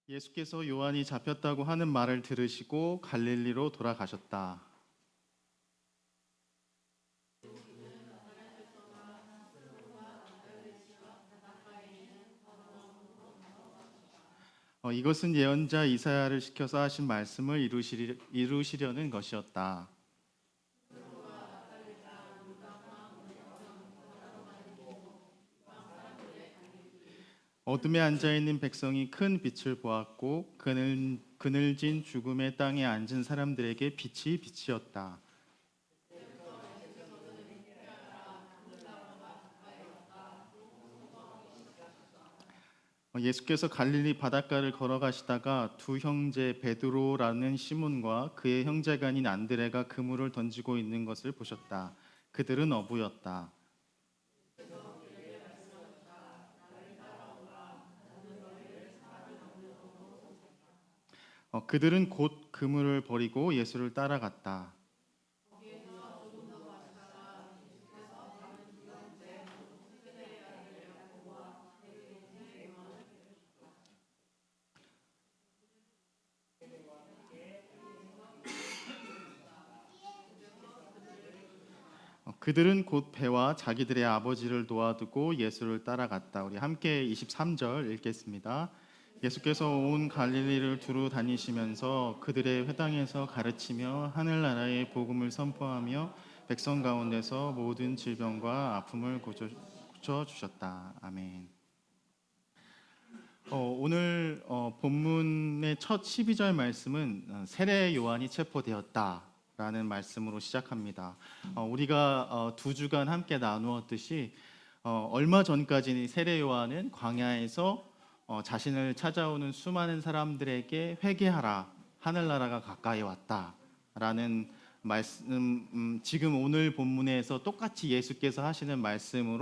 예수께서 요한이 잡혔다고 하는 말을 들으시고 갈릴리로 돌아가셨다. 이것은 예언자 이사야를 시켜서 하신 말씀을 이루시려는 것이었다. 어둠에 앉아 있는 백성이 큰 빛을 보았고 그늘진 죽음의 땅에 앉은 사람들에게 빛이 빛이었다. 예수께서 갈릴리 바닷가를 걸어가시다가 두 형제 베드로라는 시몬과 그의 형제가 아닌 안드레가 그물을 던지고 있는 것을 보셨다. 그들은 어부였다. 그들은 곧 그물을 버리고 예수를 따라갔다. 그들은 곧 배와 자기들의 아버지를 놓아두고 예수를 따라갔다. 우리 함께 23절 읽겠습니다. 예수께서 온 갈릴리를 두루 다니시면서 그들의 회당에서 가르치며 하늘나라의 복음을 선포하며 백성 가운데서 모든 질병과 아픔을 고쳐 주셨다. 아멘. 오늘 본문의 첫 12절 말씀은 세례 요한이 체포되었다라는 말씀으로 시작합니다. 우리가 두 주간 함께 나누었듯이 얼마 전까지 세례 요한은 광야에서 자신을 찾아오는 수많은 사람들에게 회개하라, 하늘나라가 가까이 왔다라는 말씀, 지금 오늘 본문에서 똑같이 예수께서 하시는 말씀을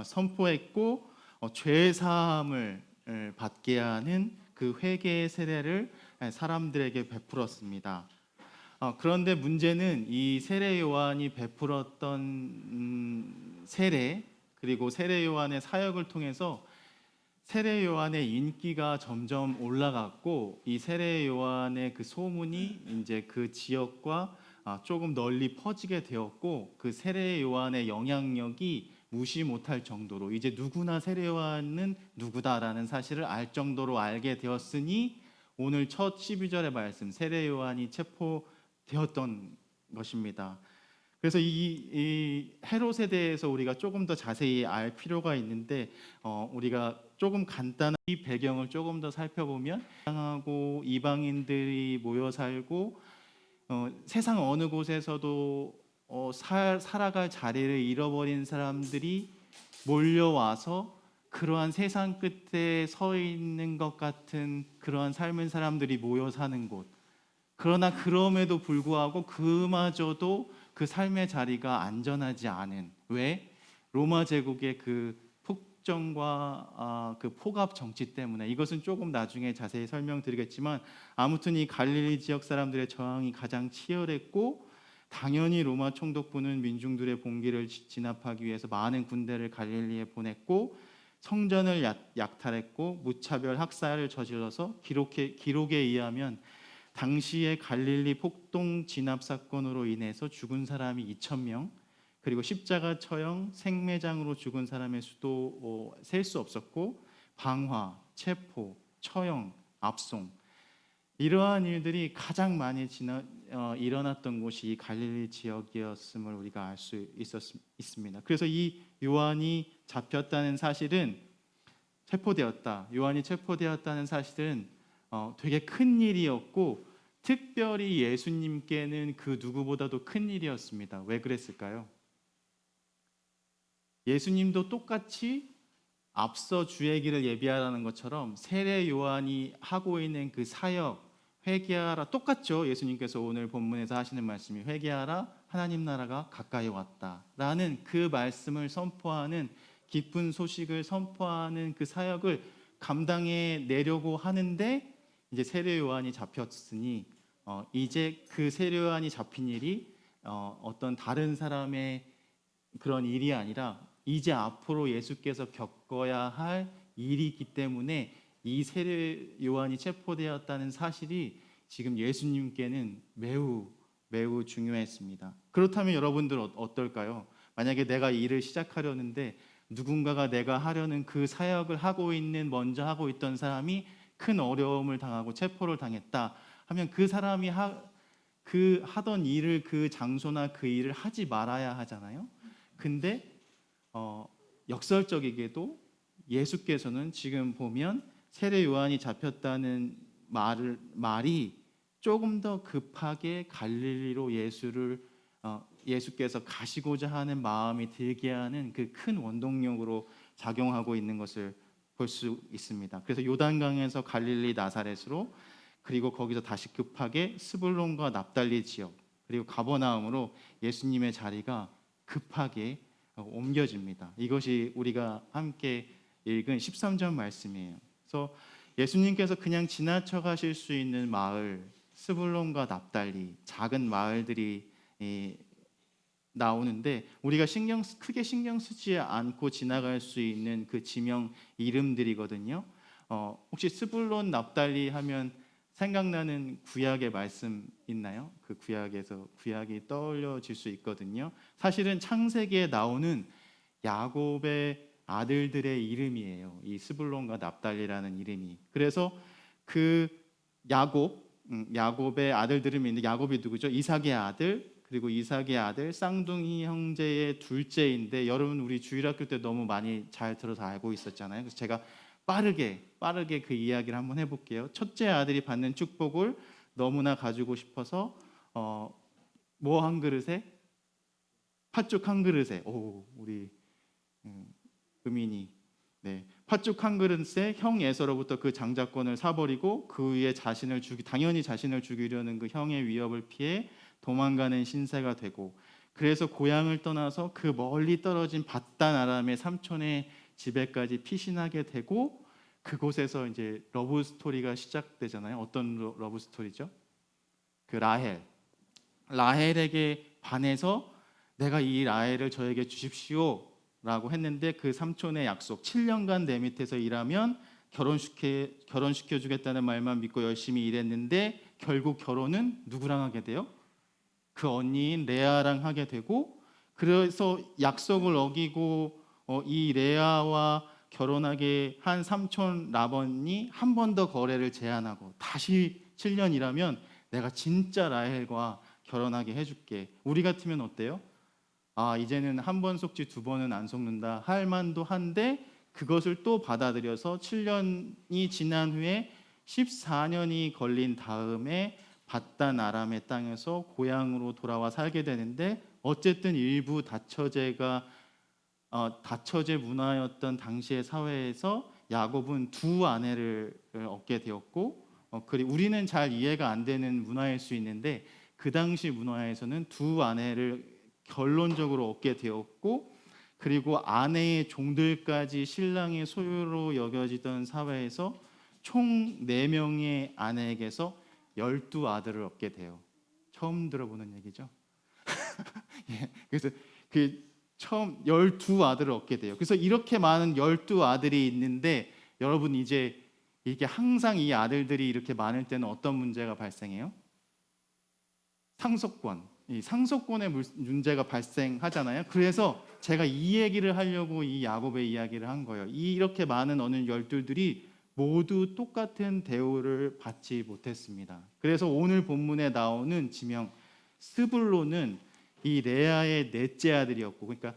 선포했고 죄 사함을 받게 하는 그 회개의 세례를 사람들에게 베풀었습니다. 그런데 문제는 이 세례 요한이 베풀었던 세례, 그리고 세례 요한의 사역을 통해서 세례 요한의 인기가 점점 올라갔고, 이 세례 요한의 그 소문이 이제 그 지역과 조금 널리 퍼지게 되었고, 그 세례 요한의 영향력이 무시 못할 정도로 이제 누구나 세례 요한은 누구다라는 사실을 알 정도로 알게 되었으니, 오늘 첫 12절의 말씀 세례 요한이 체포되었던 것입니다. 그래서 이 헤롯에 대해서 우리가 조금 더 자세히 알 필요가 있는데, 우리가 조금 간단한 이 배경을 조금 더 살펴보면, 하고 이방인들이 모여 살고 세상 어느 곳에서도 살아갈 자리를 잃어버린 사람들이 몰려와서 그러한 세상 끝에 서 있는 것 같은 그러한 삶의 사람들이 모여 사는 곳. 그러나 그럼에도 불구하고 그마저도 그 삶의 자리가 안전하지 않은, 왜? 로마 제국의 그 폭정과 그 폭압 정치 때문에. 이것은 조금 나중에 자세히 설명드리겠지만, 아무튼 이 갈릴리 지역 사람들의 저항이 가장 치열했고, 당연히 로마 총독부는 민중들의 봉기를 진압하기 위해서 많은 군대를 갈릴리에 보냈고, 성전을 약탈했고 무차별 학살을 저질러서 기록에 의하면 당시의 갈릴리 폭동 진압 사건으로 인해서 죽은 사람이 2,000명, 그리고 십자가 처형, 생매장으로 죽은 사람의 수도 셀 수 없었고, 방화, 체포, 처형, 압송, 이러한 일들이 가장 많이 일어났던 곳이 이 갈릴리 지역이었음을 우리가 알 수 있습니다. 그래서 이 요한이 잡혔다는 사실은, 요한이 체포되었다는 사실은 되게 큰 일이었고, 특별히 예수님께는 그 누구보다도 큰 일이었습니다. 왜 그랬을까요? 예수님도 똑같이 앞서 주의 길을 예비하라는 것처럼 세례 요한이 하고 있는 그 사역, 회개하라, 똑같죠. 예수님께서 오늘 본문에서 하시는 말씀이 회개하라, 하나님 나라가 가까이 왔다라는 그 말씀을 선포하는, 기쁜 소식을 선포하는 그 사역을 감당해 내려고 하는데, 이제 세례 요한이 잡혔으니 이제 그 세례 요한이 잡힌 일이 어떤 다른 사람의 그런 일이 아니라 이제 앞으로 예수께서 겪어야 할 일이기 때문에 이 세례 요한이 체포되었다는 사실이 지금 예수님께는 매우 매우 중요했습니다. 그렇다면 여러분들 어떨까요? 만약에 내가 일을 시작하려는데 누군가가 내가 하려는 그 사역을 하고 있는 먼저 하고 있던 사람이 큰 어려움을 당하고 체포를 당했다 하면 그 사람이 그 하던 일을 그 장소나 그 일을 하지 말아야 하잖아요. 근데 역설적이게도 예수께서는 지금 보면 세례 요한이 잡혔다는 말이 조금 더 급하게 갈릴리로 예수께서 가시고자 하는 마음이 들게 하는 그 큰 원동력으로 작용하고 있는 것을 볼 수 있습니다. 그래서 요단강에서 갈릴리 나사렛으로, 그리고 거기서 다시 급하게 스불론과 납달리 지역, 그리고 가버나움으로 예수님의 자리가 급하게 옮겨집니다. 이것이 우리가 함께 읽은 13절 말씀이에요. 그래서 예수님께서 그냥 지나쳐 가실 수 있는 마을, 스불론과 납달리, 작은 마을들이 나오는데 우리가 크게 신경 쓰지 않고 지나갈 수 있는 그 지명 이름들이거든요. 혹시 스불론, 납달리 하면 생각나는 구약의 말씀 있나요? 그 구약이 떠올려질 수 있거든요. 사실은 창세기에 나오는 야곱의 아들들의 이름이에요. 이 스불론과 납달리라는 이름이. 그래서 그 야곱의 아들들이 있는데, 야곱이 누구죠? 이삭의 아들, 그리고 이삭의 아들 쌍둥이 형제의 둘째인데, 여러분 우리 주일학교 때 너무 많이 잘 들어서 알고 있었잖아요. 그래서 제가 빠르게 그 이야기를 한번 해볼게요. 첫째 아들이 받는 축복을 너무나 가지고 싶어서 뭐 한 그릇에? 팥죽 한 그릇에. 우리 금인이, 네, 팥죽 한 그릇에 형 에서로부터 그 장자권을 사버리고 그 위에 당연히 자신을 죽이려는 그 형의 위협을 피해 도망가는 신세가 되고, 그래서 고향을 떠나서 그 멀리 떨어진 밧단 아람의 삼촌의 집에까지 피신하게 되고, 그곳에서 이제 러브 스토리가 시작되잖아요. 어떤 러브 스토리죠? 그 라헬에게 반해서 내가 이 라헬을 저에게 주십시오 라고 했는데, 그 삼촌의 약속, 7년간 내 밑에서 일하면 결혼시켜 주겠다는 말만 믿고 열심히 일했는데, 결국 결혼은 누구랑 하게 돼요? 그 언니인 레아랑 하게 되고, 그래서 약속을 어기고 이 레아와 결혼하게 한 삼촌 라반이 한 번 더 거래를 제안하고, 다시 7년 일하면 내가 진짜 라헬과 결혼하게 해줄게. 우리 같으면 어때요? 이제는 한 번 속지 두 번은 안 속는다 할 만도 한데, 그것을 또 받아들여서 7년이 지난 후에 14년이 걸린 다음에 밧단 아람의 땅에서 고향으로 돌아와 살게 되는데, 어쨌든 일부 다처제 문화였던 당시의 사회에서 야곱은 두 아내를 얻게 되었고, 그리고 우리는 잘 이해가 안 되는 문화일 수 있는데, 그 당시 문화에서는 두 아내를 결론적으로 얻게 되었고, 그리고 아내의 종들까지 신랑의 소유로 여겨지던 사회에서 총 4명의 아내에게서 12아들을 얻게 돼요. 처음 들어보는 얘기죠. 예, 그래서 처음 12아들을 얻게 돼요. 그래서 이렇게 많은 12아들이 있는데, 여러분 이제 이게 항상 이 아들들이 이렇게 많을 때는 어떤 문제가 발생해요? 이 상속권의 문제가 발생하잖아요. 그래서 제가 이 얘기를 하려고 이 야곱의 이야기를 한 거예요. 이렇게 많은 어느 열둘들이 모두 똑같은 대우를 받지 못했습니다. 그래서 오늘 본문에 나오는 지명 스불론은 이 레아의 넷째 아들이었고, 그러니까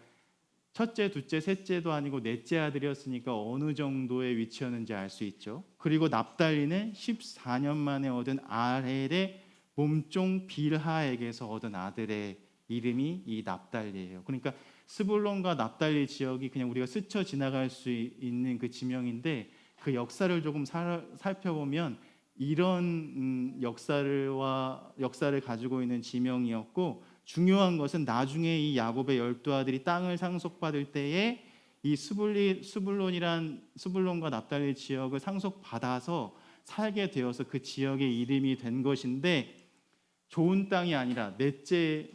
첫째, 둘째, 셋째도 아니고 넷째 아들이었으니까 어느 정도의 위치였는지 알 수 있죠. 그리고 납달리는 14년 만에 얻은 아헬의 몸종 빌하에게서 얻은 아들의 이름이 이 납달리예요. 그러니까 스불론과 납달리 지역이 그냥 우리가 스쳐 지나갈 수 있는 그 지명인데, 그 역사를 조금 살펴보면 이런 역사를 가지고 있는 지명이었고, 중요한 것은 나중에 이 야곱의 12아들이 땅을 상속받을 때에 이 스불론과 납달리 지역을 상속받아서 살게 되어서 그 지역의 이름이 된 것인데, 좋은 땅이 아니라 넷째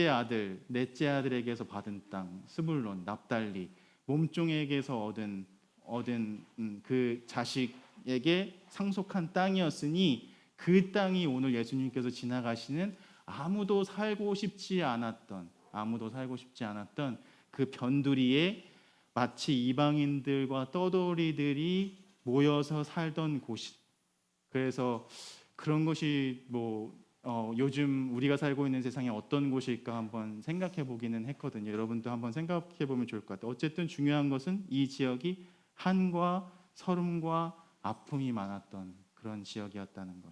아들에게서 받은 땅, 스불론, 납달리, 몸종에게서 얻은 그 자식 사람에게 상속한 땅이었으니 그 땅이 오늘 예수님께서 지나가시는 아무도 살고 싶지 않았던 그 변두리에 마치 이방인들과 떠돌이들이 모여서 살던 곳이, 그래서 그런 것이 요즘 우리가 살고 있는 세상에 어떤 곳일까 한번 생각해 보기는 했거든요. 여러분도 한번 생각해 보면 좋을 것 같아요. 어쨌든 중요한 것은 이 지역이 한과 서름과 아픔이 많았던 그런 지역이었다는 것.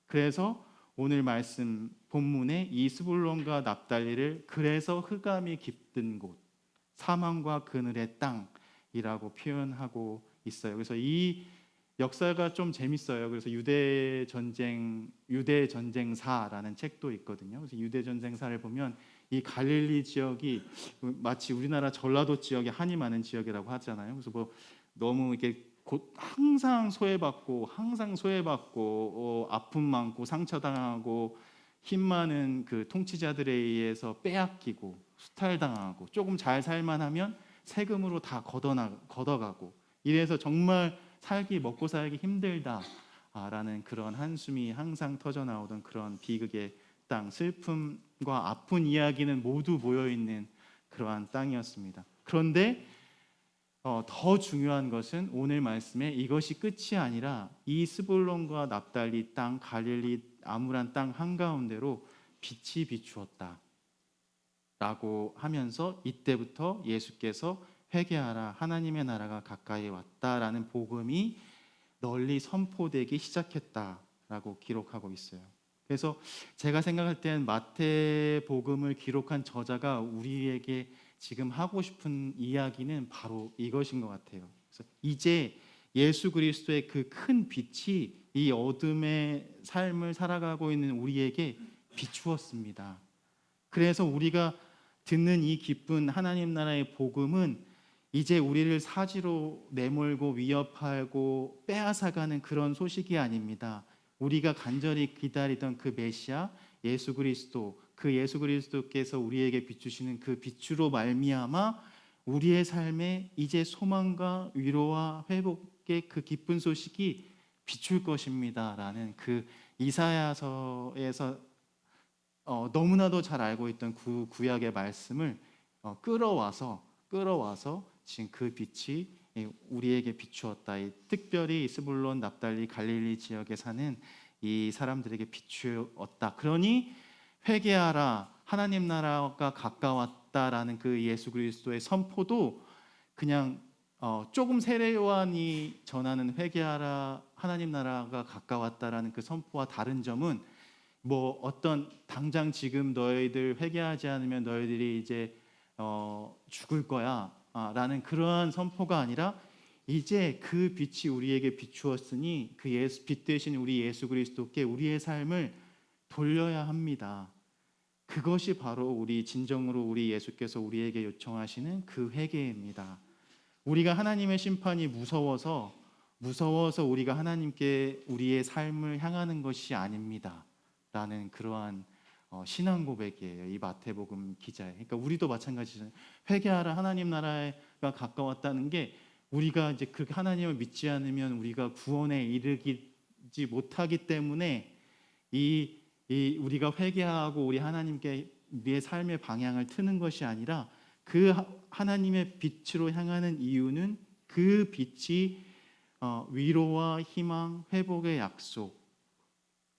그래서 오늘 말씀 본문에 이 스불론과 납달리를 그래서 흑암이 깃든 곳, 사망과 그늘의 땅이라고 표현하고 있어요. 그래서 이 역사가 좀 재밌어요. 그래서 유대 전쟁사라는 책도 있거든요. 그래서 유대 전쟁사를 보면 이 갈릴리 지역이 마치 우리나라 전라도 지역에 한이 많은 지역이라고 하잖아요. 그래서 너무 이렇게 항상 소외받고 아픔 많고 상처당하고 힘 많은 그 통치자들에 의해서 빼앗기고 수탈당하고 조금 잘 살만하면 세금으로 다 걷어가고 이래서 정말 먹고 살기 힘들다라는 그런 한숨이 항상 터져 나오던 그런 비극의 땅, 슬픔과 아픈 이야기는 모두 모여 있는 그러한 땅이었습니다. 그런데 더 중요한 것은 오늘 말씀에 이것이 끝이 아니라 이 스불론과 납달리 땅, 갈릴리 아무란 땅 한가운데로 빛이 비추었다 라고 하면서 이때부터 예수께서 회개하라, 하나님의 나라가 가까이 왔다라는 복음이 널리 선포되기 시작했다라고 기록하고 있어요. 그래서 제가 생각할 땐 마태복음을 기록한 저자가 우리에게 지금 하고 싶은 이야기는 바로 이것인 것 같아요. 그래서 이제 예수 그리스도의 그 큰 빛이 이 어둠의 삶을 살아가고 있는 우리에게 비추었습니다. 그래서 우리가 듣는 이 기쁜 하나님 나라의 복음은 이제 우리를 사지로 내몰고 위협하고 빼앗아가는 그런 소식이 아닙니다. 우리가 간절히 기다리던 그 메시아 예수 그리스도, 그 예수 그리스도께서 우리에게 비추시는 그 빛으로 말미암아 우리의 삶에 이제 소망과 위로와 회복의 그 기쁜 소식이 비출 것입니다라는 그 이사야서에서 너무나도 잘 알고 있던 구약의 말씀을 끌어와서 지금 그 빛이 우리에게 비추었다. 특별히 스불론, 납달리, 갈릴리 지역에 사는 이 사람들에게 비추었다. 그러니 회개하라, 하나님 나라가 가까웠다라는 그 예수 그리스도의 선포도 그냥 조금 세례 요한이 전하는 회개하라, 하나님 나라가 가까웠다라는 그 선포와 다른 점은 어떤 당장 지금 너희들 회개하지 않으면 너희들이 이제 죽을 거야 라는 그러한 선포가 아니라 이제 그 빛이 우리에게 비추었으니 그 빛 대신 우리 예수 그리스도께 우리의 삶을 돌려야 합니다. 그것이 바로 진정으로 우리 예수께서 우리에게 요청하시는 그 회개입니다. 우리가 하나님의 심판이 무서워서 우리가 하나님께 우리의 삶을 향하는 것이 아닙니다 라는 그러한 신앙 고백이에요. 이 마태복음 기자의. 그러니까 우리도 마찬가지잖아요. 회개하라, 하나님 나라가 가까웠다는 게 우리가 이제 그 하나님을 믿지 않으면 우리가 구원에 이르지 못하기 때문에 우리가 회개하고 우리 하나님께 우리의 삶의 방향을 트는 것이 아니라 그 하나님의 빛으로 향하는 이유는 그 빛이 위로와 희망, 회복의 약속,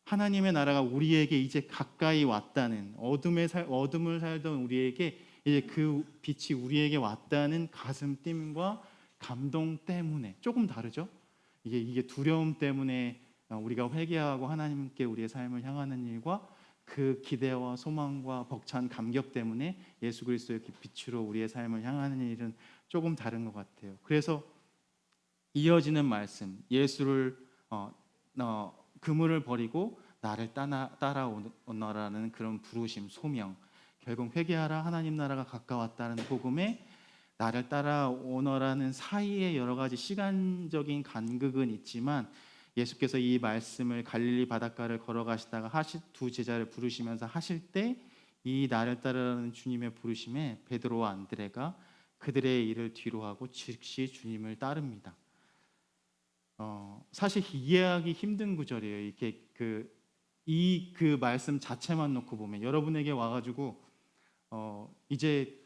하나님의 나라가 우리에게 이제 가까이 왔다는 어둠을 살던 우리에게 이제 그 빛이 우리에게 왔다는 가슴 뜀과 감동 때문에 조금 다르죠. 이게 두려움 때문에 우리가 회개하고 하나님께 우리의 삶을 향하는 일과 그 기대와 소망과 벅찬 감격 때문에 예수 그리스도의 빛으로 우리의 삶을 향하는 일은 조금 다른 것 같아요. 그래서 이어지는 말씀, 예수를 그물을 버리고 나를 따라오너라는 그런 부르심, 소명, 결국 회개하라, 하나님 나라가 가까웠다는 복음에 나를 따라오너라는 사이에 여러 가지 시간적인 간극은 있지만 예수께서 이 말씀을 갈릴리 바닷가를 걸어가시다가 두 제자를 부르시면서 하실 때 이 나를 따르라는 주님의 부르심에 베드로와 안드레가 그들의 일을 뒤로하고 즉시 주님을 따릅니다. 사실 이해하기 힘든 구절이에요. 이렇게 그 말씀 자체만 놓고 보면 여러분에게 와가지고 이제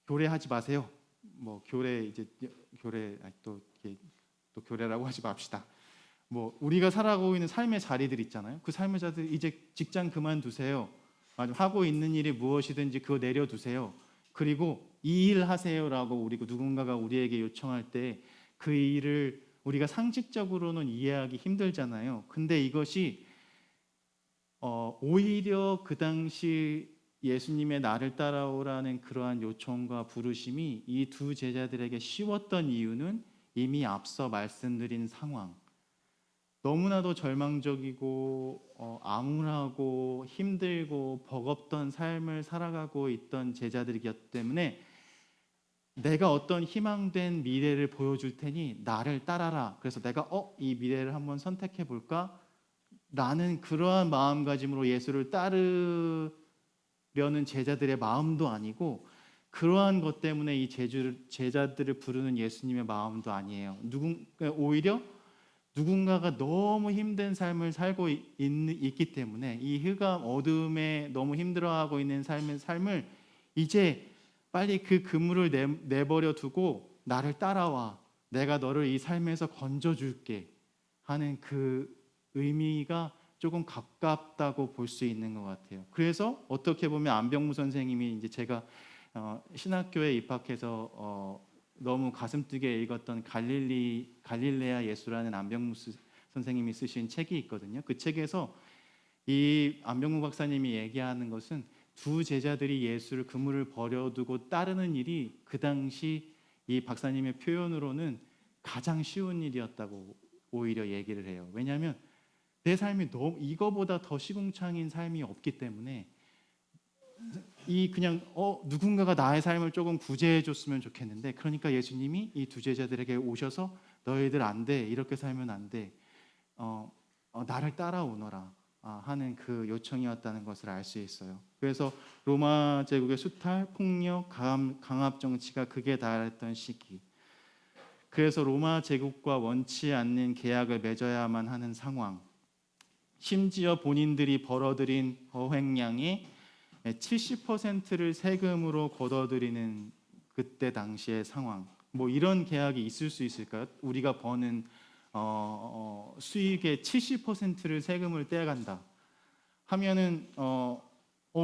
교례하지 마세요. 뭐 교례 이제 교례 또 이렇게 또 교례라고 하지 맙시다. 뭐 우리가 살아가고 있는 삶의 자리들 있잖아요. 그 삶의 자리들 이제 직장 그만두세요. 하고 있는 일이 무엇이든지 그거 내려두세요. 그리고 이 일 하세요라고 우리가 누군가가 우리에게 요청할 때 그 일을 우리가 상식적으로는 이해하기 힘들잖아요. 근데 이것이 오히려 그 당시 예수님의 나를 따라오라는 그러한 요청과 부르심이 이 두 제자들에게 쉬웠던 이유는 이미 앞서 말씀드린 상황, 너무나도 절망적이고 암울하고 힘들고 버겁던 삶을 살아가고 있던 제자들이기 때문에 내가 어떤 희망된 미래를 보여줄 테니 나를 따라라. 그래서 내가 이 미래를 한번 선택해 볼까? 라는 그러한 마음가짐으로 예수를 따르려는 제자들의 마음도 아니고 그러한 것 때문에 이 제자들을 부르는 예수님의 마음도 아니에요. 오히려 누군가가 너무 힘든 삶을 살고 있기 때문에 이 흑암 어둠에 너무 힘들어하고 있는 삶을 이제 빨리 그 그물을 내버려 두고 나를 따라와. 내가 너를 이 삶에서 건져줄게 하는 그 의미가 조금 가깝다고 볼 수 있는 것 같아요. 그래서 어떻게 보면 안병무 선생님이 이제 제가 신학교에 입학해서 너무 가슴 뛰게 읽었던 갈릴레아 예수라는 안병무 선생님이 쓰신 책이 있거든요. 그 책에서 이 안병무 박사님이 얘기하는 것은 두 제자들이 예수를 그물을 버려두고 따르는 일이 그 당시 이 박사님의 표현으로는 가장 쉬운 일이었다고 오히려 얘기를 해요. 왜냐하면 내 삶이 너무 이거보다 더 시궁창인 삶이 없기 때문에 그냥 누군가가 나의 삶을 조금 구제해 줬으면 좋겠는데, 그러니까 예수님이 이 두 제자들에게 오셔서 너희들 안 돼, 이렇게 살면 안 돼, 나를 따라오너라 하는 그 요청이었다는 것을 알 수 있어요. 그래서 로마 제국의 수탈, 폭력, 강압 정치가 극에 달했던 시기, 그래서 로마 제국과 원치 않는 계약을 맺어야만 하는 상황, 심지어 본인들이 벌어들인 어획량의 70%를 세금으로 걷어들이는 그때 당시의 상황, 뭐 이런 계약이 있을 수 있을까요? 우리가 버는 수익의 70%를 세금을 떼간다 하면은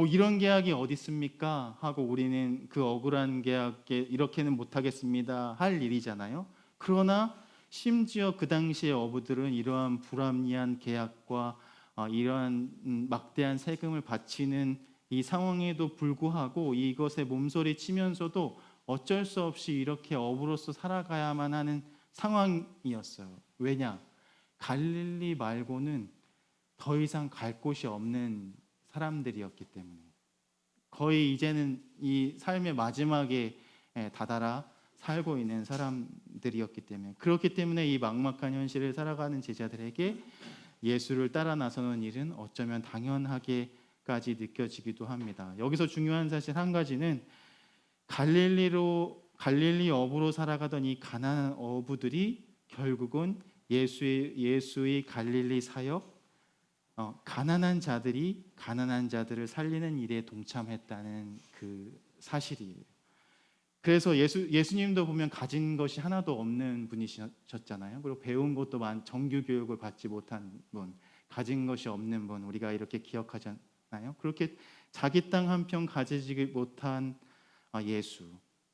이런 계약이 어디 있습니까? 하고 우리는 그 억울한 계약에 이렇게는 못하겠습니다 할 일이잖아요. 그러나 심지어 그 당시의 어부들은 이러한 불합리한 계약과 이러한 막대한 세금을 바치는 이 상황에도 불구하고 이것에 몸소리 치면서도 어쩔 수 없이 이렇게 어부로서 살아가야만 하는 상황이었어요. 왜냐? 갈릴리 말고는 더 이상 갈 곳이 없는 사람들이었기 때문에, 거의 이제는 이 삶의 마지막에 다다라 살고 있는 사람들이었기 때문에, 그렇기 때문에 이 막막한 현실을 살아가는 제자들에게 예수를 따라 나서는 일은 어쩌면 당연하게까지 느껴지기도 합니다. 여기서 중요한 사실 한 가지는 갈릴리 어부로 살아가던 이 가난한 어부들이 결국은 예수의 갈릴리 사역, 가난한 자들이 가난한 자들을 살리는 일에 동참했다는 그 사실이에요. 그래서 예수님도 보면 가진 것이 하나도 없는 분이셨잖아요. 그리고 배운 것도 정규 교육을 받지 못한 분, 가진 것이 없는 분, 우리가 이렇게 기억하잖아요. 그렇게 자기 땅 한 평 가지지 못한 예수,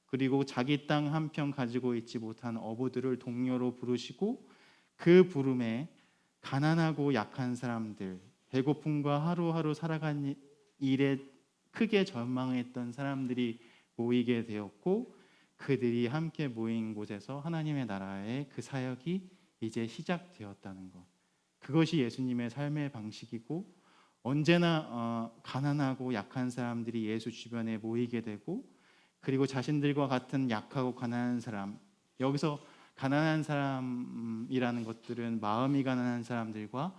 그리고 자기 땅 한 평 가지고 있지 못한 어부들을 동료로 부르시고 그 부름에 가난하고 약한 사람들, 배고픔과 하루하루 살아가는 일에 크게 절망했던 사람들이 모이게 되었고, 그들이 함께 모인 곳에서 하나님의 나라의 그 사역이 이제 시작되었다는 것, 그것이 예수님의 삶의 방식이고, 언제나 가난하고 약한 사람들이 예수 주변에 모이게 되고, 그리고 자신들과 같은 약하고 가난한 사람, 여기서 가난한 사람이라는 것들은 마음이 가난한 사람들과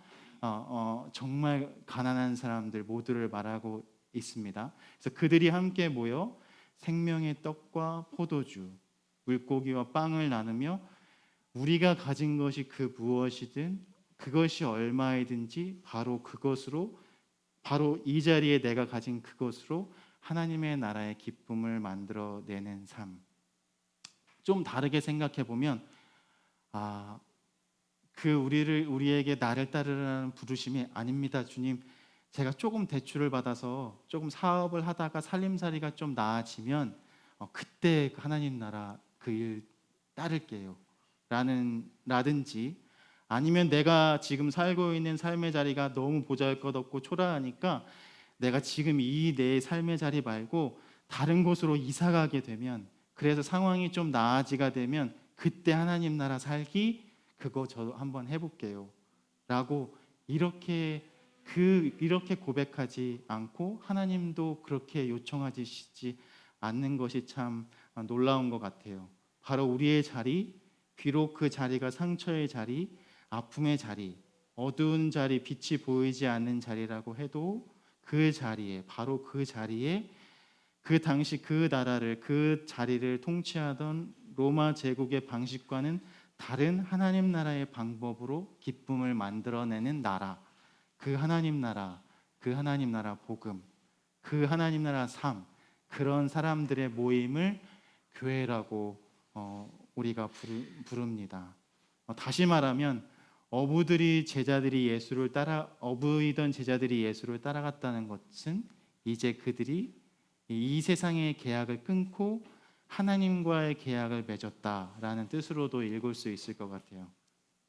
정말 가난한 사람들 모두를 말하고 있습니다. 그래서 그들이 함께 모여 생명의 떡과 포도주, 물고기와 빵을 나누며 우리가 가진 것이 그 무엇이든 그것이 얼마이든지 바로 이 자리에 내가 가진 그것으로 하나님의 나라의 기쁨을 만들어내는 삶. 좀 다르게 생각해 보면 우리에게 나를 따르라는 부르심이 아닙니다, 주님. 제가 조금 대출을 받아서 조금 사업을 하다가 살림살이가 좀 나아지면 그때 하나님 나라 그 일 따를게요. 라든지 아니면 내가 지금 살고 있는 삶의 자리가 너무 보잘것없고 초라하니까 내가 지금 이 내 삶의 자리 말고 다른 곳으로 이사 가게 되면 그래서 상황이 좀 나아지가 되면 그때 하나님 나라 살기 그거 저 한번 해볼게요. 라고 이렇게 고백하지 않고 하나님도 그렇게 요청하시지 않는 것이 참 놀라운 것 같아요. 바로 우리의 자리, 비록 그 자리가 상처의 자리, 아픔의 자리, 어두운 자리, 빛이 보이지 않는 자리라고 해도 바로 그 자리에 그 당시 그 나라를 그 자리를 통치하던 로마 제국의 방식과는 다른 하나님 나라의 방법으로 기쁨을 만들어내는 나라, 그 하나님 나라 복음, 그 하나님 나라 삶, 그런 사람들의 모임을 교회라고 우리가 부릅니다. 다시 말하면 어부이던 제자들이 예수를 따라갔다는 것은 이제 그들이 이 세상의 계약을 끊고 하나님과의 계약을 맺었다라는 뜻으로도 읽을 수 있을 것 같아요.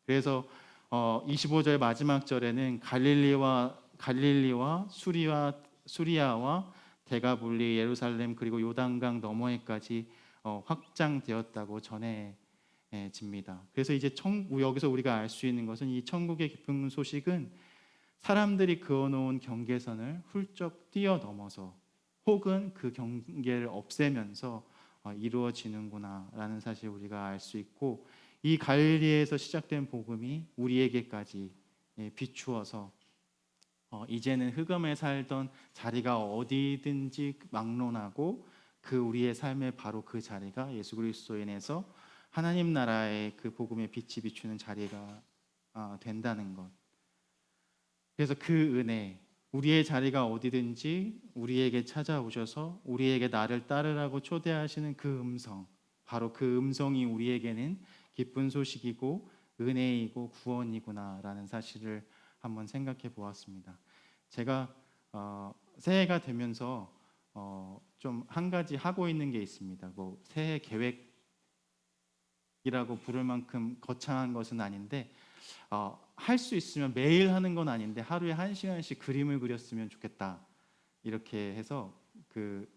그래서 25절 마지막 절에는 갈릴리와 수리아와 데가볼리, 예루살렘 그리고 요단강 너머에까지 확장되었다고 전해집니다. 그래서 이제 여기서 우리가 알 수 있는 것은 이 천국의 기쁜 소식은 사람들이 그어놓은 경계선을 훌쩍 뛰어넘어서 혹은 그 경계를 없애면서 이루어지는구나라는 사실 우리가 알 수 있고, 이 갈릴리에서 시작된 복음이 우리에게까지 비추어서 이제는 흑암에 살던 자리가 어디든지 막론하고 그 우리의 삶의 바로 그 자리가 예수 그리스도로 인해서 하나님 나라의 그 복음의 빛이 비추는 자리가 된다는 것. 그래서 그 은혜, 우리의 자리가 어디든지 우리에게 찾아오셔서 우리에게 나를 따르라고 초대하시는 그 음성, 바로 그 음성이 우리에게는 기쁜 소식이고 은혜이고 구원이구나라는 사실을 한번 생각해 보았습니다. 제가 새해가 되면서 좀 한 가지 하고 있는 게 있습니다. 뭐 새해 계획이라고 부를 만큼 거창한 것은 아닌데 할 수 있으면 매일 하는 건 아닌데 하루에 1시간씩 그림을 그렸으면 좋겠다. 이렇게 해서 그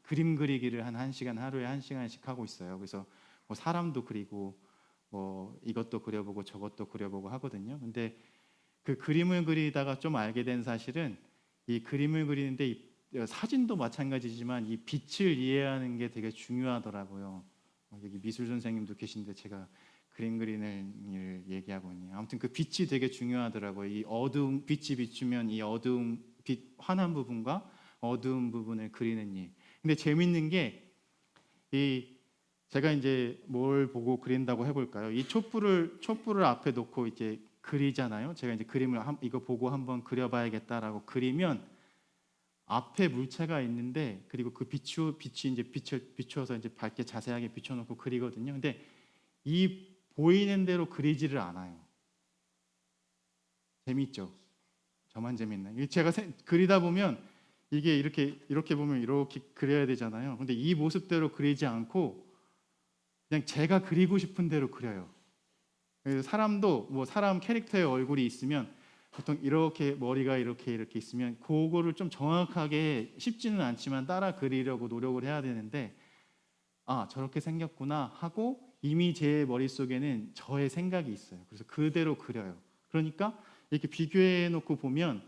그림 그리기를 한 1시간 하루에 1시간씩 하고 있어요. 그래서 뭐 사람도 그리고 뭐 이것도 그려보고 저것도 그려보고 하거든요. 근데 그 그림을 그리다가 좀 알게 된 사실은 이 그림을 그리는데 사진도 마찬가지지만 이 빛을 이해하는 게 되게 중요하더라고요. 여기 미술 선생님도 계신데 제가 그림 그리는 일 얘기하고 있네요. 아무튼 그 빛이 되게 중요하더라고요. 이 어두운 빛이 비추면 이 어두운 환한 부분과 어두운 부분을 그리는 일. 근데 재밌는 게 제가 이제 뭘 보고 그린다고 해볼까요? 이 촛불을 앞에 놓고 이제 그리잖아요. 제가 이제 그림을 이거 보고 한번 그려봐야겠다라고 그리면 앞에 물체가 있는데 그리고 그 빛이 이제 빛을 비추어서 이제 밝게 자세하게 비춰놓고 그리거든요. 근데 이 보이는 대로 그리지를 않아요. 재밌죠? 저만 재밌나요? 제가 그리다 보면 이게 이렇게 보면 이렇게 그려야 되잖아요. 근데 이 모습대로 그리지 않고 그냥 제가 그리고 싶은 대로 그려요. 그래서 사람도 뭐 사람 캐릭터의 얼굴이 있으면 보통 이렇게 머리가 이렇게 있으면 그거를 좀 정확하게 쉽지는 않지만 따라 그리려고 노력을 해야 되는데 저렇게 생겼구나 하고 이미 제 머릿속에는 저의 생각이 있어요. 그래서 그대로 그려요. 그러니까 이렇게 비교해 놓고 보면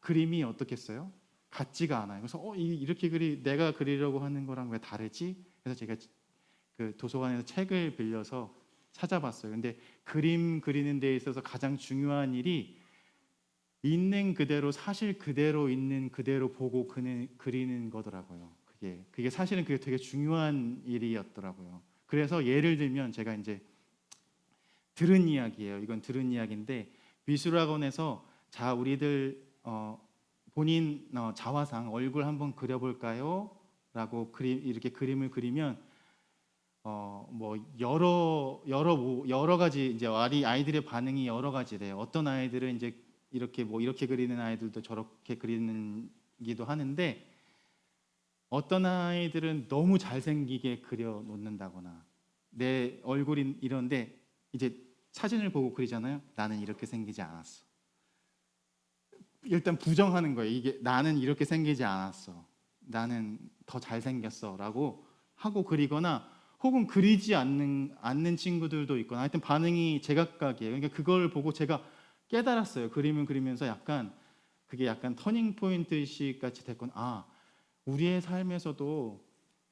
그림이 어떻겠어요? 같지가 않아요. 그래서 이렇게 내가 그리려고 하는 거랑 왜 다르지? 그래서 제가 그 도서관에서 책을 빌려서 찾아봤어요. 근데 그림 그리는 데 있어서 가장 중요한 일이 있는 그대로 사실 그대로 있는 그대로 보고 그리는 거더라고요. 그게 사실은 그게 되게 중요한 일이었더라고요. 그래서 예를 들면 제가 이제 들은 이야기예요. 이건 들은 이야기인데 미술학원에서 자 우리들 본인 자화상 얼굴 한번 그려볼까요? 라고 이렇게 그림을 그리면 뭐 여러 가지 이제 아이들의 반응이 여러 가지래요. 어떤 아이들은 이제 이렇게 뭐 이렇게 그리는 아이들도 저렇게 그리는기도 하는데 어떤 아이들은 너무 잘생기게 그려 놓는다거나 내 얼굴이 이런데 이제 사진을 보고 그리잖아요. 나는 이렇게 생기지 않았어. 일단 부정하는 거예요. 이게 나는 이렇게 생기지 않았어. 나는 더 잘생겼어라고 하고 그리거나 혹은 그리지 않는 친구들도 있거나 하여튼 반응이 제각각이에요. 그러니까 그걸 보고 제가 깨달았어요. 그림을 그리면서 약간 그게 약간 터닝 포인트식 같이 됐건 우리의 삶에서도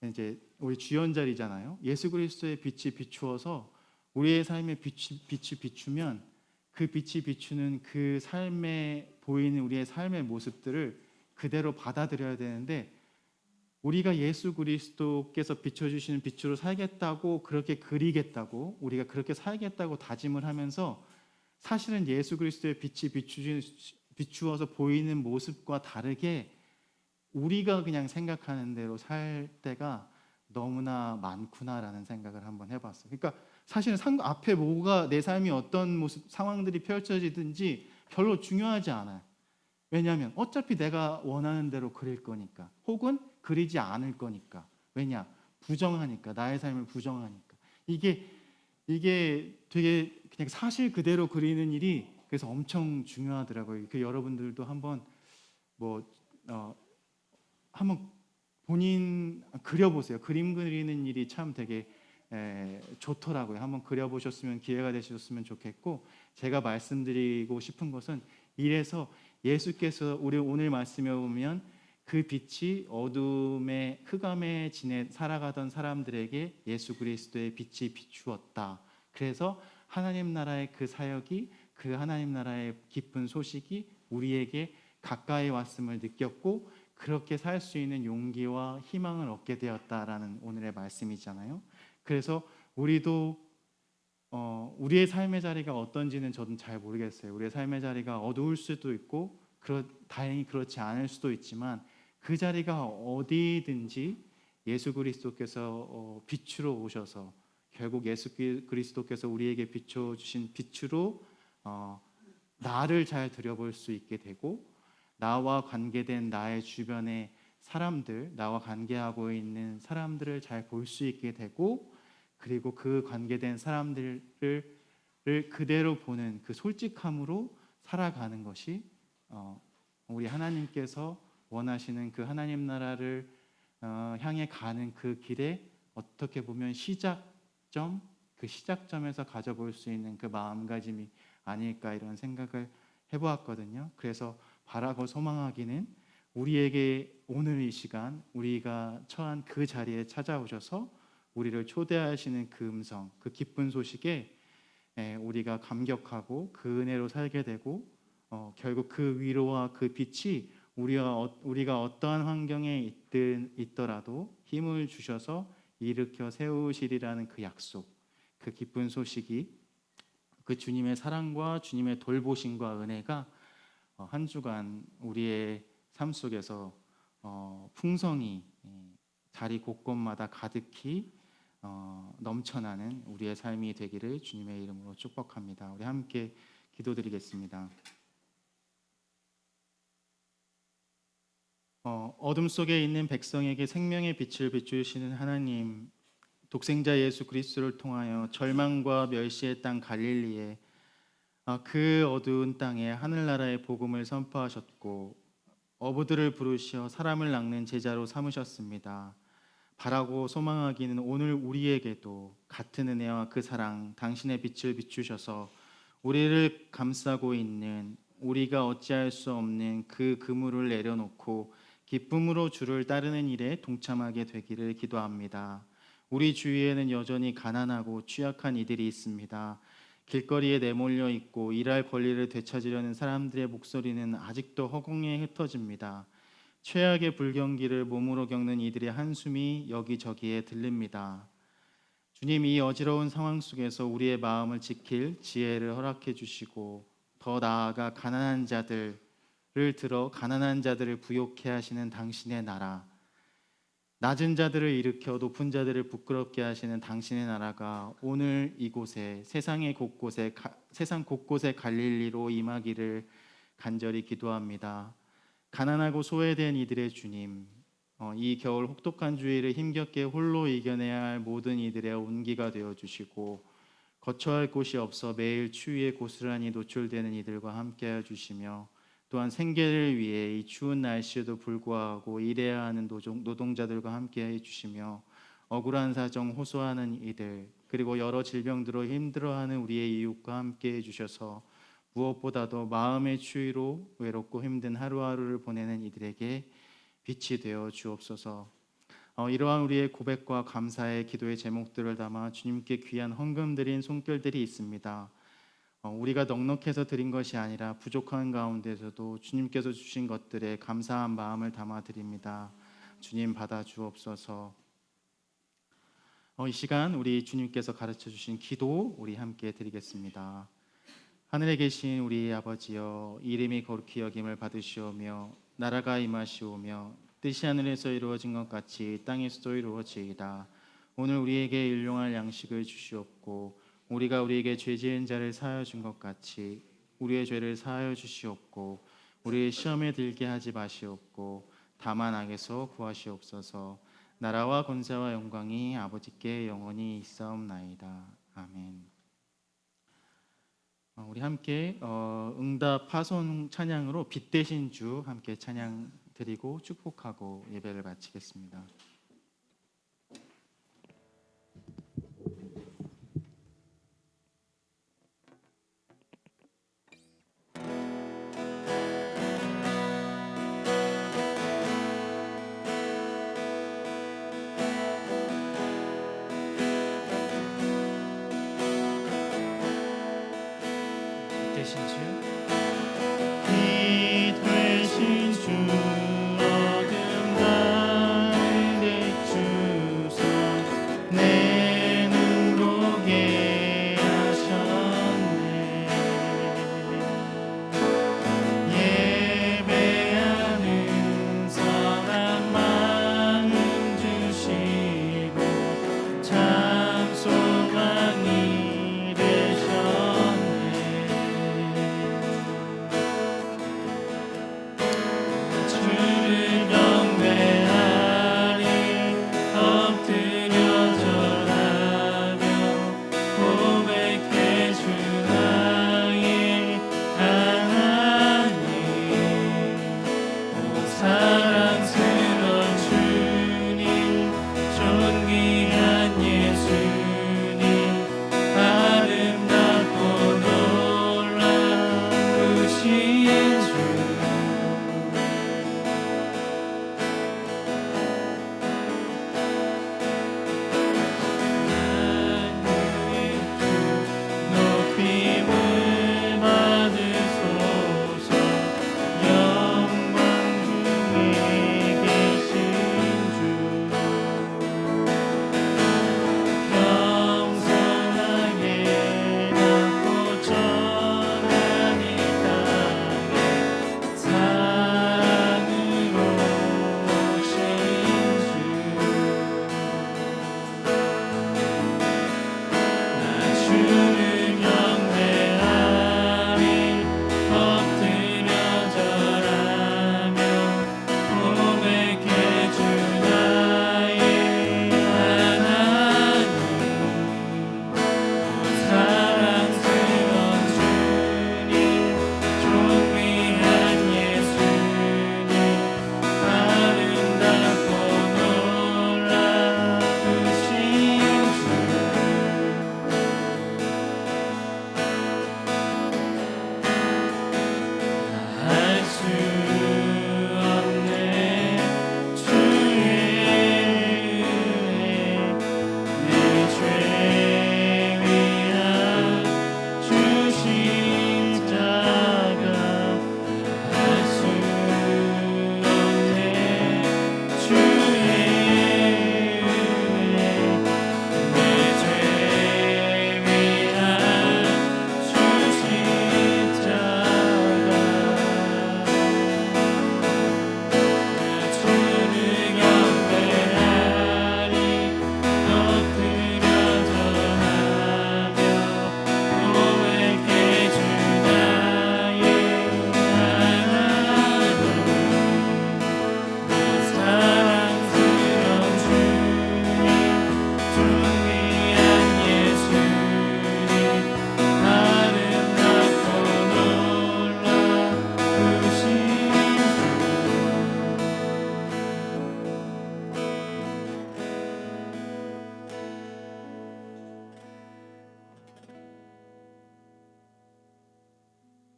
이제 우리 주연자리잖아요. 예수 그리스도의 빛이 비추어서 우리의 삶에 빛이 비추면 그 빛이 비추는 그 삶에 보이는 우리의 삶의 모습들을 그대로 받아들여야 되는데 우리가 예수 그리스도께서 비춰주시는 빛으로 살겠다고 그렇게 그리겠다고 우리가 그렇게 살겠다고 다짐을 하면서 사실은 예수 그리스도의 빛이 비추어서 보이는 모습과 다르게 우리가 그냥 생각하는 대로 살 때가 너무나 많구나라는 생각을 한번 해봤어요. 그러니까 사실은 앞에 뭐가 내 삶이 어떤 모습 상황들이 펼쳐지든지 별로 중요하지 않아요. 왜냐하면 어차피 내가 원하는 대로 그릴 거니까 혹은 그리지 않을 거니까. 왜냐? 부정하니까. 나의 삶을 부정하니까. 이게 되게 그냥 사실 그대로 그리는 일이 그래서 엄청 중요하더라고요. 그 여러분들도 한번 한번 본인 그려보세요. 그림 그리는 일이 참 되게 좋더라고요. 한번 그려보셨으면 기회가 되셨으면 좋겠고 제가 말씀드리고 싶은 것은 이래서 예수께서 우리 오늘 말씀에 보면 그 빛이 어둠의 흑암에 살아가던 사람들에게 예수 그리스도의 빛이 비추었다. 그래서 하나님 나라의 그 사역이 그 하나님 나라의 기쁜 소식이 우리에게 가까이 왔음을 느꼈고 그렇게 살 수 있는 용기와 희망을 얻게 되었다라는 오늘의 말씀이잖아요. 그래서 우리도 우리의 삶의 자리가 어떤지는 저는 잘 모르겠어요. 우리의 삶의 자리가 어두울 수도 있고 다행히 그렇지 않을 수도 있지만 그 자리가 어디든지 예수 그리스도께서 빛으로 오셔서 결국 예수 그리스도께서 우리에게 비춰주신 빛으로 나를 잘 들여볼 수 있게 되고 나와 관계된 나의 주변의 사람들, 나와 관계하고 있는 사람들을 잘 볼 수 있게 되고 그리고 그 관계된 사람들을 그대로 보는 그 솔직함으로 살아가는 것이 우리 하나님께서 원하시는 그 하나님 나라를 향해 가는 그 길에 어떻게 보면 그 시작점에서 가져볼 수 있는 그 마음가짐이 아닐까 이런 생각을 해보았거든요. 그래서 바라고 소망하기는 우리에게 오늘 이 시간 우리가 처한 그 자리에 찾아오셔서 우리를 초대하시는 그 음성, 그 기쁜 소식에 우리가 감격하고 그 은혜로 살게 되고 결국 그 위로와 그 빛이 우리가 어떠한 환경에 있더라도 힘을 주셔서 일으켜 세우시리라는 그 약속, 그 기쁜 소식이 그 주님의 사랑과 주님의 돌보심과 은혜가 한 주간 우리의 삶 속에서 풍성히 자리 곳곳마다 가득히 넘쳐나는 우리의 삶이 되기를 주님의 이름으로 축복합니다. 우리 함께 기도드리겠습니다. 어둠 속에 있는 백성에게 생명의 빛을 비추시는 하나님, 독생자 예수 그리스도를 통하여 절망과 멸시의 땅 갈릴리에 그 어두운 땅에 하늘나라의 복음을 선포하셨고 어부들을 부르시어 사람을 낚는 제자로 삼으셨습니다. 바라고 소망하기는 오늘 우리에게도 같은 은혜와 그 사랑, 당신의 빛을 비추셔서 우리를 감싸고 있는 우리가 어찌할 수 없는 그 그물을 내려놓고 기쁨으로 주를 따르는 일에 동참하게 되기를 기도합니다. 우리 주위에는 여전히 가난하고 취약한 이들이 있습니다. 길거리에 내몰려 있고 일할 권리를 되찾으려는 사람들의 목소리는 아직도 허공에 흩어집니다. 최악의 불경기를 몸으로 겪는 이들의 한숨이 여기저기에 들립니다. 주님, 이 어지러운 상황 속에서 우리의 마음을 지킬 지혜를 허락해 주시고 더 나아가 가난한 자들을 가난한 자들을 부욕해 하시는 당신의 나라, 낮은 자들을 일으켜 높은 자들을 부끄럽게 하시는 당신의 나라가 오늘 이곳에 세상 곳곳에 갈릴리로 임하기를 간절히 기도합니다. 가난하고 소외된 이들의 주님, 이 겨울 혹독한 주의를 힘겹게 홀로 이겨내야 할 모든 이들의 온기가 되어 주시고 거처할 곳이 없어 매일 추위에 고스란히 노출되는 이들과 함께해 주시며 또한 생계를 위해 이 추운 날씨에도 불구하고 일해야 하는 노동자들과 함께해 주시며 억울한 사정 호소하는 이들, 그리고 여러 질병들로 힘들어하는 우리의 이웃과 함께해 주셔서 무엇보다도 마음의 추위로 외롭고 힘든 하루하루를 보내는 이들에게 빛이 되어 주옵소서. 이러한 우리의 고백과 감사의 기도의 제목들을 담아 주님께 귀한 헌금 드린 손길들이 있습니다. 우리가 넉넉해서 드린 것이 아니라 부족한 가운데서도 주님께서 주신 것들에 감사한 마음을 담아 드립니다. 주님 받아 주옵소서. 이 시간 우리 주님께서 가르쳐 주신 기도 우리 함께 드리겠습니다. 하늘에 계신 우리 아버지여, 이름이 거룩히 여김을 받으시오며 나라가 임하시오며 뜻이 하늘에서 이루어진 것 같이 땅에서도 이루어지이다. 오늘 우리에게 일용할 양식을 주시옵고 우리가 우리에게 죄 지은 자를 사하여 준 것 같이 우리의 죄를 사하여 주시옵고 우리의 시험에 들게 하지 마시옵고 다만 악에서 구하시옵소서. 나라와 권세와 영광이 아버지께 영원히 있사옵나이다. 아멘. 우리 함께 응답 파손 찬양으로 빛 대신 주 함께 찬양 드리고 축복하고 예배를 마치겠습니다. 대신 주 빛 되신 주 어둠 가운데 주사 내 눈 보게 하셨네. 예배하는 선한 마음 주시고 참 소망이 되셨네.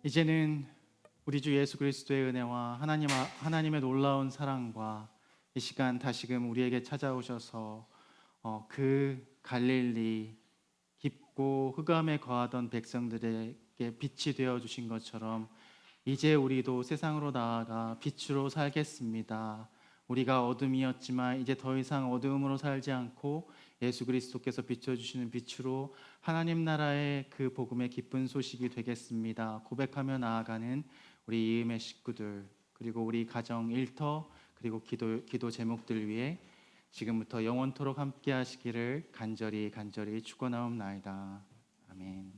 이제는 우리 주 예수 그리스도의 은혜와 하나님의 놀라운 사랑과 이 시간 다시금 우리에게 찾아오셔서 그 갈릴리 깊고 흑암에 거하던 백성들에게 빛이 되어 주신 것처럼 이제 우리도 세상으로 나아가 빛으로 살겠습니다. 우리가 어둠이었지만 이제 더 이상 어두움으로 살지 않고 예수 그리스도께서 비춰주시는 빛으로 하나님 나라의 그 복음의 기쁜 소식이 되겠습니다. 고백하며 나아가는 우리 이음의 식구들, 그리고 우리 가정 일터, 그리고 기도 제목들 위해 지금부터 영원토록 함께 하시기를 간절히 축원하옵나이다. 아멘.